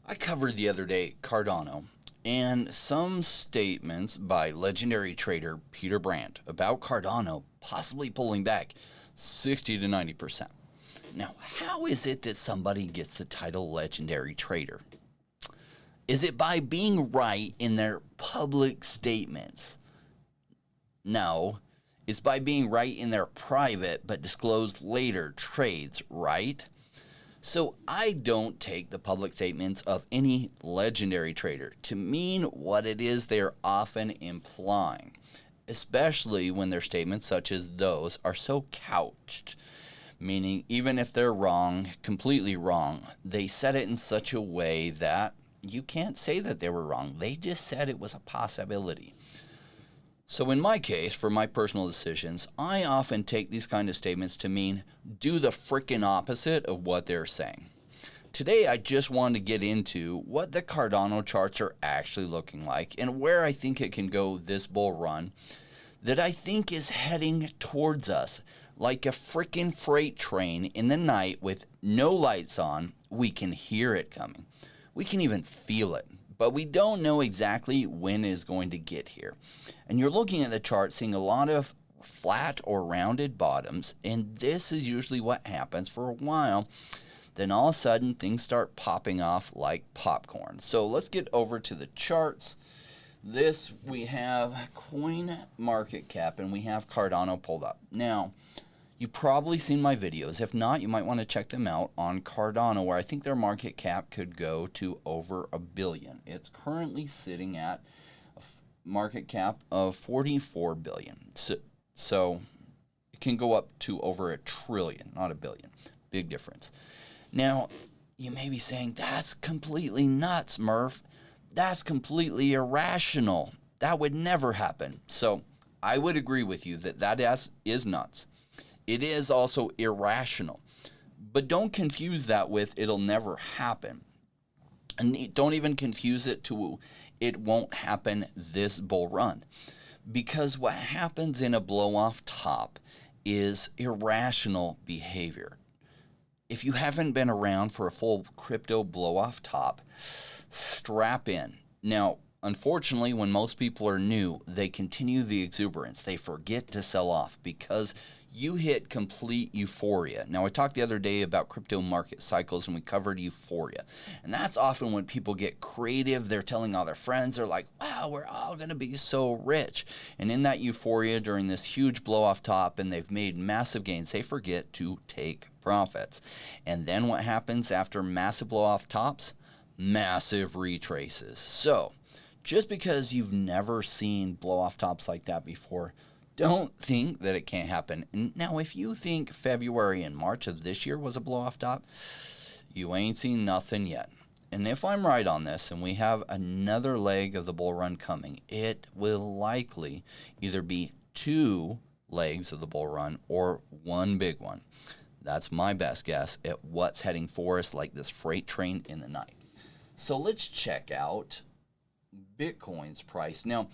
I covered the other day Cardano and some statements by legendary trader Peter Brandt about Cardano possibly pulling back 60 to 90%. Now, how is it that somebody gets the title legendary trader? Is it by being right in their public statements? No. It's by being right in their private but disclosed later trades, right? So I don't take the public statements of any legendary trader to mean what it is they're often implying, especially when their statements such as those are so couched, meaning even if they're wrong, completely wrong, they said it in such a way that you can't say that they were wrong. They just said it was a possibility. So in my case, for my personal decisions, I often take these kind of statements to mean do the frickin' opposite of what they're saying. Today, I just wanted to get into what the Cardano charts are actually looking like and where I think it can go this bull run that I think is heading towards us like a frickin' freight train in the night with no lights on. We can hear it coming. We can even feel it. But we don't know exactly when it is going to get here. And you're looking at the chart, seeing a lot of flat or rounded bottoms, and this is usually what happens for a while. Then all of a sudden, things start popping off like popcorn. So let's get over to the charts. This, we have coin market cap, and we have Cardano pulled up. Now, you've probably seen my videos. If not, you might want to check them out on Cardano, where I think their market cap could go to over $1 billion. It's currently sitting at a market cap of $44 billion. So it can go up to over $1 trillion, not $1 billion. Big difference. Now, you may be saying, that's completely nuts, Murph. That's completely irrational. That would never happen. So I would agree with you that that is nuts. It is also irrational. But don't confuse that with it'll never happen. And don't even confuse it to it won't happen this bull run. Because what happens in a blow-off top is irrational behavior. If you haven't been around for a full crypto blow-off top, strap in. Now, unfortunately, when most people are new, they continue the exuberance. They forget to sell off because you hit complete euphoria. Now, I talked the other day about crypto market cycles, and we covered euphoria. And that's often when people get creative. They're telling all their friends, they're like, wow, we're all going to be so rich. And in that euphoria during this huge blow-off top, and they've made massive gains, they forget to take profits. And then what happens after massive blow-off tops? Massive retraces. So just because you've never seen blow-off tops like that before, don't think that it can't happen. Now, if you think February and March of this year was a blow-off top, you ain't seen nothing yet. And if I'm right on this and we have another leg of the bull run coming, it will likely either be 2 legs of the bull run or 1 big one. That's my best guess at what's heading for us like this freight train in the night. So let's check out Bitcoin's price. Now,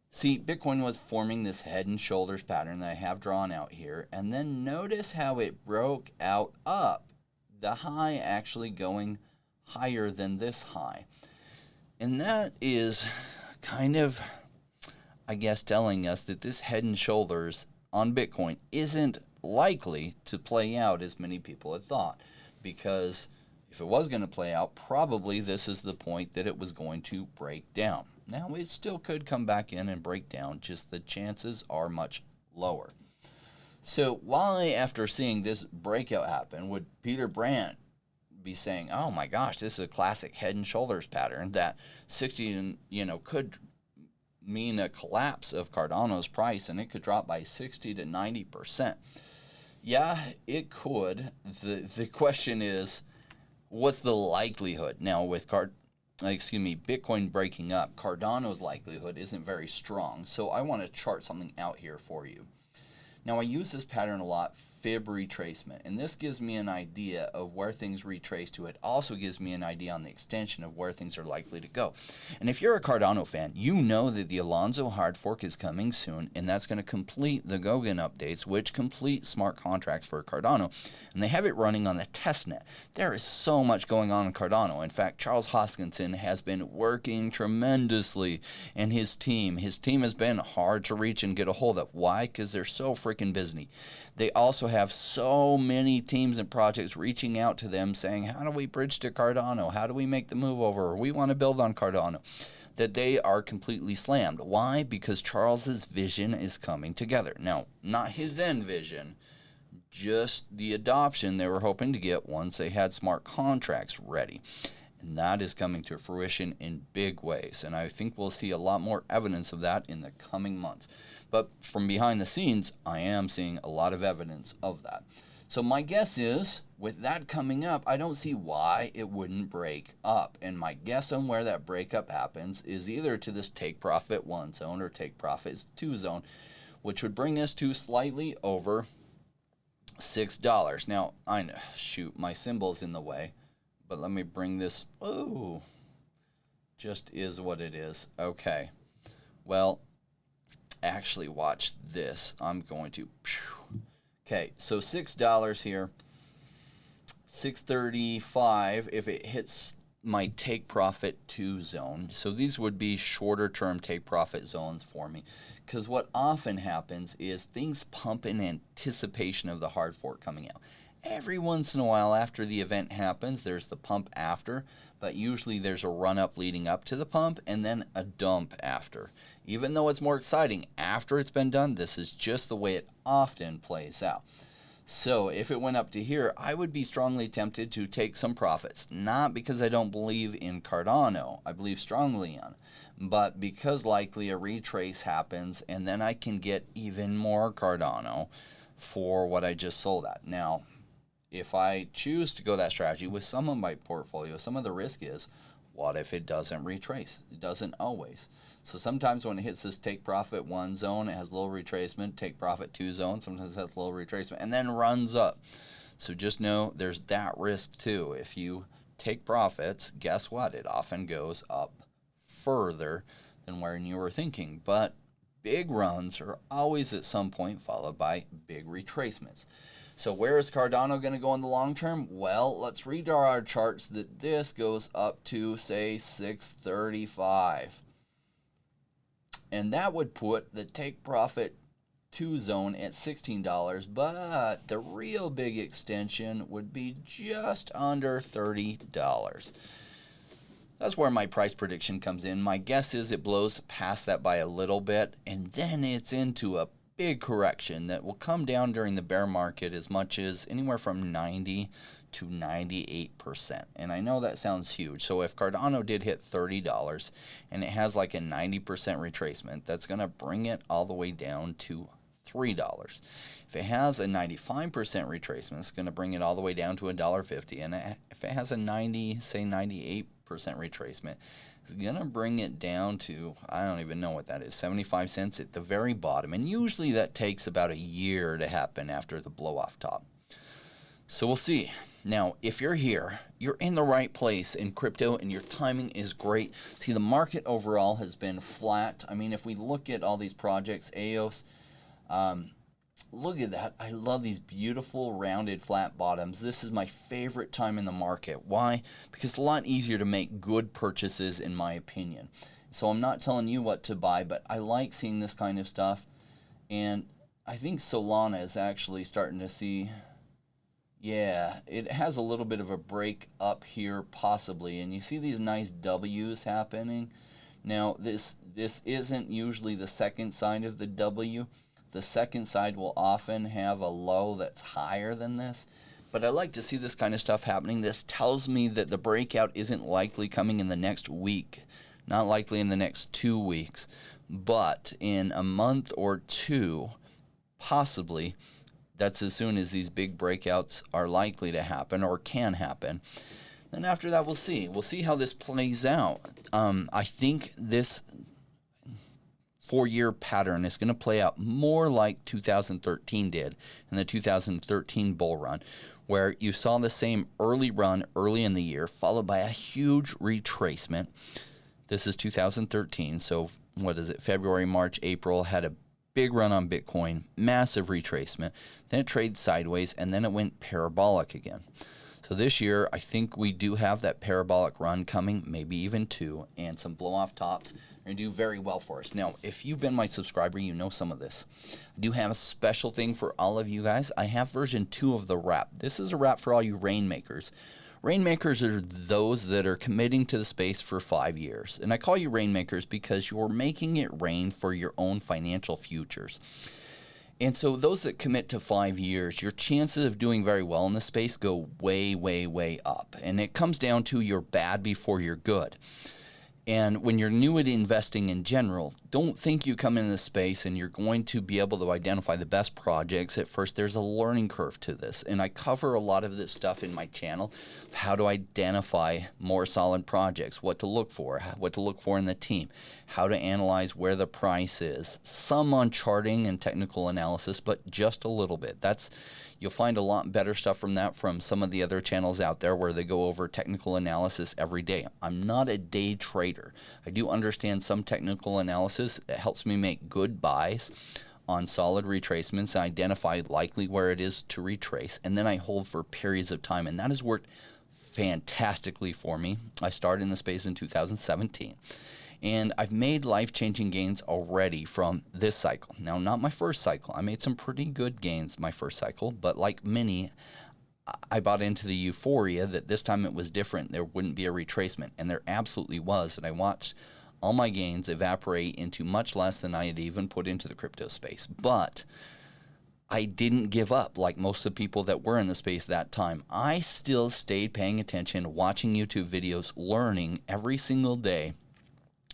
see, Bitcoin was forming this head and shoulders pattern that I have drawn out here. And then notice how it broke out up. The high actually going higher than this high. And that is kind of, I guess, telling us that this head and shoulders on Bitcoin isn't likely to play out as many people had thought. Because if it was going to play out, probably this is the point that it was going to break down. Now, it still could come back in and break down, just the chances are much lower. So why, after seeing this breakout happen, would Peter Brandt be saying, oh my gosh, this is a classic head and shoulders pattern that 60, could mean a collapse of Cardano's price and it could drop by 60 to 90%. Yeah, it could. The question is, what's the likelihood? Now, with Bitcoin breaking up, Cardano's likelihood isn't very strong. So I want to chart something out here for you. Now, I use this pattern a lot fib retracement, and this gives me an idea of where things retrace to. It also gives me an idea on the extension of where things are likely to go. And if you're a Cardano fan, you know that the Alonzo hard fork is coming soon, and that's going to complete the Goguen updates, which complete smart contracts for Cardano, and they have it running on the testnet. There is so much going on in Cardano. In fact, Charles Hoskinson has been working tremendously, and his team has been hard to reach and get a hold of. Why? Because they're so freaking busy. They also have so many teams and projects reaching out to them saying, how do we bridge to Cardano? How do we make the move over? We want to build on Cardano. That they are completely slammed. Why? Because Charles's vision is coming together. Now, not his end vision, just the adoption they were hoping to get once they had smart contracts ready. And that is coming to fruition in big ways. And I think we'll see a lot more evidence of that in the coming months. But from behind the scenes, I am seeing a lot of evidence of that. So my guess is, with that coming up, I don't see why it wouldn't break up. And my guess on where that breakup happens is either to this take profit 1 zone or take profit 2 zone, which would bring us to slightly over $6. Now, I know, shoot, my symbol's in the way, but let me bring this, oh, just is what it is. Okay, well, actually watch this. I'm going to, okay, so $6 here, $6.35 if it hits my take profit 2 zone. So these would be shorter term take profit zones for me, because what often happens is things pump in anticipation of the hard fork coming out. Every once in a while after the event happens, there's the pump after, but usually there's a run up leading up to the pump and then a dump after. Even though it's more exciting after it's been done, this is just the way it often plays out. So if it went up to here, I would be strongly tempted to take some profits. Not because I don't believe in Cardano, I believe strongly in, but because likely a retrace happens and then I can get even more Cardano for what I just sold at. Now, if I choose to go that strategy with some of my portfolio, some of the risk is, what if it doesn't retrace? It doesn't always. So sometimes when it hits this take profit 1 zone, it has a little retracement, take profit 2 zone, sometimes it has a little retracement, and then runs up. So just know there's that risk too. If you take profits, guess what? It often goes up further than where you were thinking. But big runs are always at some point followed by big retracements. So where is Cardano going to go in the long term? Well, let's read our charts that this goes up to, say, 635. And that would put the take profit 2 zone at $16, but the real big extension would be just under $30. That's where my price prediction comes in. My guess is it blows past that by a little bit, and then it's into a big correction that will come down during the bear market as much as anywhere from 90 to 98%. And I know that sounds huge. So if Cardano did hit $30 and it has like a 90% retracement, that's going to bring it all the way down to $3. If it has a 95% retracement, it's going to bring it all the way down to $1.50. And if it has a 90, say 98% retracement, it's going to bring it down to, I don't even know what that is, 75 cents at the very bottom. And usually that takes about a year to happen after the blow off top. So we'll see. Now, if you're here, you're in the right place in crypto and your timing is great. See, the market overall has been flat. I mean, if we look at all these projects, EOS, look at that. I love these beautiful rounded flat bottoms. This is my favorite time in the market. Why? Because it's a lot easier to make good purchases in my opinion. So I'm not telling you what to buy, but I like seeing this kind of stuff. And I think Solana is actually starting to see, yeah, it has a little bit of a break up here possibly. And you see these nice W's happening. Now, this isn't usually the second side of the W. The second side will often have a low that's higher than this. But I like to see this kind of stuff happening. This tells me that the breakout isn't likely coming in the next week, not likely in the next 2 weeks, but in a month or two, possibly. That's as soon as these big breakouts are likely to happen or can happen. Then after that, we'll see. We'll see how this plays out. I think this 4-year pattern is going to play out more like 2013 did in the 2013 bull run, where you saw the same early run early in the year, followed by a huge retracement. This is 2013, so what is it? February, March, April, had a big run on Bitcoin, massive retracement. Then it traded sideways, and then it went parabolic again. So this year, I think we do have that parabolic run coming, maybe even 2, and some blow-off tops are going to do very well for us. Now, if you've been my subscriber, you know some of this. I do have a special thing for all of you guys. I have version 2 of the wrap. This is a wrap for all you rainmakers. Rainmakers are those that are committing to the space for 5 years. And I call you rainmakers because you're making it rain for your own financial futures. And so those that commit to 5 years, your chances of doing very well in the space go way, way, way up. And it comes down to you're bad before you're good. And when you're new at investing in general, don't think you come into the space and you're going to be able to identify the best projects. At first, there's a learning curve to this. And I cover a lot of this stuff in my channel, of how to identify more solid projects, what to look for in the team, how to analyze where the price is. Some on charting and technical analysis, but just a little bit. You'll find a lot better stuff from that from some of the other channels out there where they go over technical analysis every day. I'm not a day trader. I do understand some technical analysis. It helps me make good buys on solid retracements and identify likely where it is to retrace. And then I hold for periods of time. And that has worked fantastically for me. I started in the space in 2017. And I've made life-changing gains already from this cycle. Now, not my first cycle. I made some pretty good gains my first cycle, but like many, I bought into the euphoria that this time it was different. There wouldn't be a retracement, and there absolutely was. And I watched all my gains evaporate into much less than I had even put into the crypto space. But I didn't give up like most of the people that were in the space that time. I still stayed paying attention, watching YouTube videos, learning every single day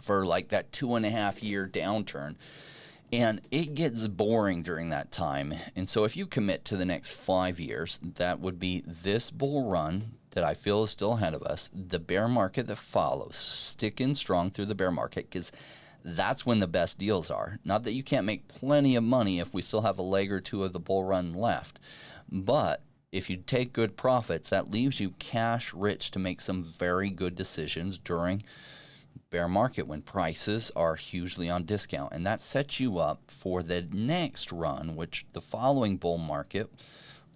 for like that 2.5-year downturn. And it gets boring during that time. And so if you commit to the next 5 years, that would be this bull run that I feel is still ahead of us, the bear market that follows, sticking strong through the bear market, because that's when the best deals are. Not that you can't make plenty of money if we still have a leg or two of the bull run left. But if you take good profits, that leaves you cash rich to make some very good decisions during bear market when prices are hugely on discount. And that sets you up for the next run, which the following bull market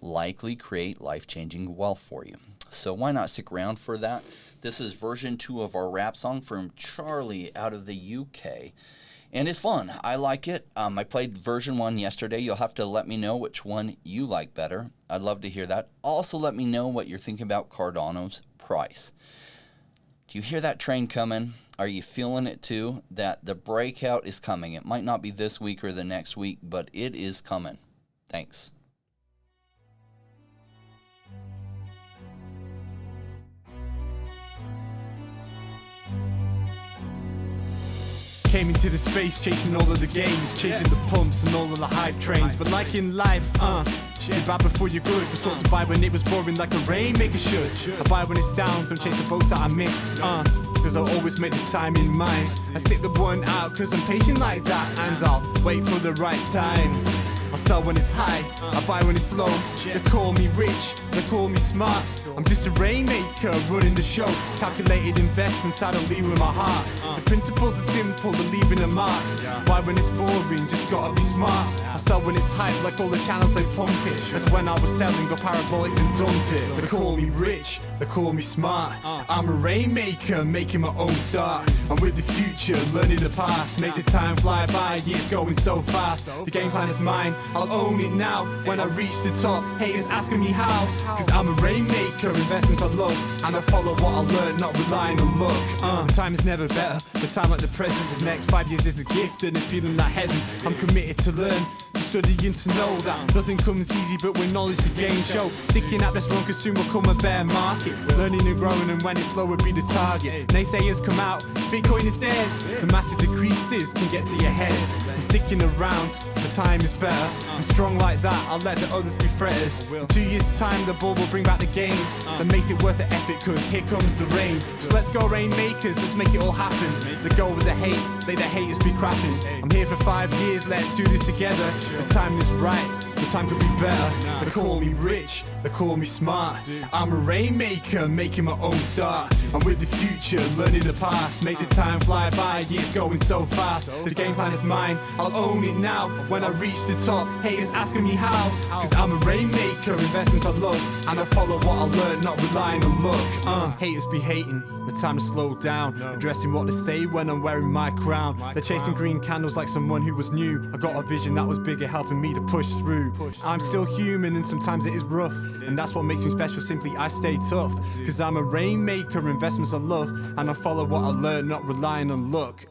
likely create life-changing wealth for you. So why not stick around for that? This is version 2 of our rap song from Charlie out of the UK. And it's fun. I like it. I played version 1 yesterday. You'll have to let me know which one you like better. I'd love to hear that. Also, let me know what you're thinking about Cardano's price. Do you hear that train coming? Are you feeling it too? That the breakout is coming. It might not be this week or the next week, but it is coming. Thanks. Came into the space chasing all of the gains, chasing the pumps and all of the hype trains. But like in life, you buy before you're good. Was taught to buy when it was boring like a rainmaker should. I buy when it's down, don't chase the boats that I miss. Cause I'll always make the time in mind. I sit the one out cause I'm patient like that. And I'll wait for the right time. I sell when it's high, I buy when it's low. They call me rich, they call me smart. I'm just a rainmaker running the show. Calculated investments, I don't lead with my heart. The principles are simple, they're leaving a mark. Why when it's boring, just gotta be smart. I sell when it's hype, like all the channels they pump it. That's when I was selling, go parabolic and dump it. They call me rich, they call me smart. I'm a rainmaker, making my own start. I'm with the future, learning the past. Makes the time fly by, years going so fast. The game plan is mine, I'll own it now. When I reach the top, haters asking me how. Cause I'm a rainmaker, investments I love. And I follow what I learn, not relying on luck. The time is never better, the time like the present. This next 5 years is a gift and it's feeling like heaven. I'm committed to learn, to studying to know that nothing comes easy, but with knowledge to gain show. Sticking at this run could soon become a bear market. Learning and growing, and when it's slow would be the target. Naysayers come out, Bitcoin is dead. The massive decreases can get to your head. I'm sticking around, the time is better. I'm strong like that, I'll let the others be fretters. In 2 years time the bull will bring back the gains. That makes it worth the effort, cause here comes the rain. So let's go rainmakers, let's make it all happen. Let go with the hate, let the haters be crapping. I'm here for 5 years, let's do this together. The time is right, the time could be better. They call me rich, they call me smart. I'm a rainmaker, making my own start. I'm with the future, learning the past. Makes the time fly by, years going so fast. This game plan is mine, I'll own it now. When I reach the top, haters asking me how. Cause I'm a rainmaker, investments I love. And I follow what I learn, not relying on luck. Haters be hating, the time to slow down. Addressing what they say when I'm wearing my crown. They're chasing green candles like someone who was new. I got a vision that was bigger, helping me to push through. I'm still human and sometimes it is rough. And that's what makes me special, simply I stay tough. Cause I'm a rainmaker, investments I love. And I follow what I learn, not relying on luck.